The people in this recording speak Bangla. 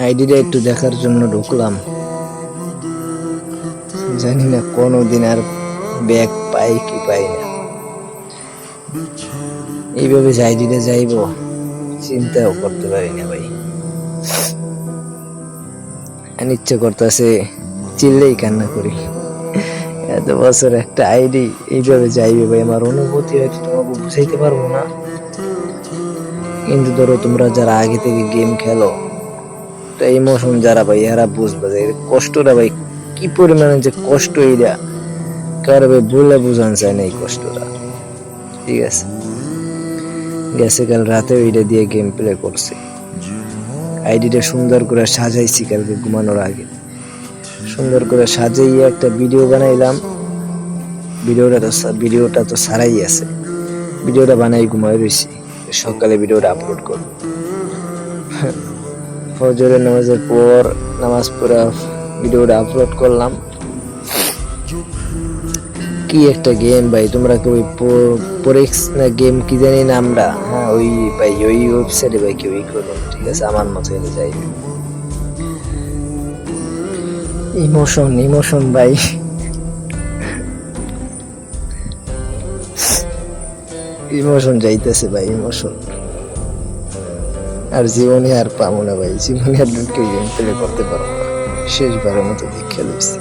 আইডিটা একটু দেখার জন্য ঢুকলাম, জানি না কোনোদিন আর ব্যাগ পাই কি পাই না। এইভাবে যে আইডিটা যাইব চিন্তাও করতে পারি না ভাই। ইচ্ছে করতেছে চিল্লেই কান্না করি, এত বছর একটা আইডি এইভাবে যাইবে ভাই। আমার অনুভূতি হয়তো তোমাকে বুঝাইতে পারবো না, কিন্তু ধরো তোমরা যারা আগে থেকে গেম খেলো, তো ইমোশন যারা ভাই এরা বুঝবে যে কষ্টটা ভাই কি পরিমাণে যে কষ্ট, এইটা কারো ভাই বলে বোঝান চায় না এই কষ্টটা। ঠিক আছে, গেছে কাল রাতে ওইটা দিয়ে গেম প্লে করছি, আইডিটা সুন্দর করে সাজাইছি কালকে ঘুমানোর আগে, সুন্দর করে সাজাইয়ে একটা ভিডিও বানাইলাম। ভিডিওটা তো সারাই আছে, ভিডিওটা বানাই ঘুমাই রয়েছি, সকালে ভিডিওটা আপলোড করব। ফজরের নামাজের পর নামাজ পড়া ভিডিওটা আপলোড করলাম। কি একটা গেম ভাই, তোমরা কি ওই পরেক্স না গেম কি জানি নামটা, হ্যাঁ ওই ভাই ওই ওয়েবসাইটে ভাই কি ওই করুন, ঠিক আছে আমার মতো হয়ে যাই। ইমোশন ভাই, ইমোশন যাইতেছে ভাই, ইমোশন আর জীবনে আর পাবো না ভাই, জীবনে আর কেউ গেম প্লে করতে পারবো না, শেষবারের মতো দেখে লইছি।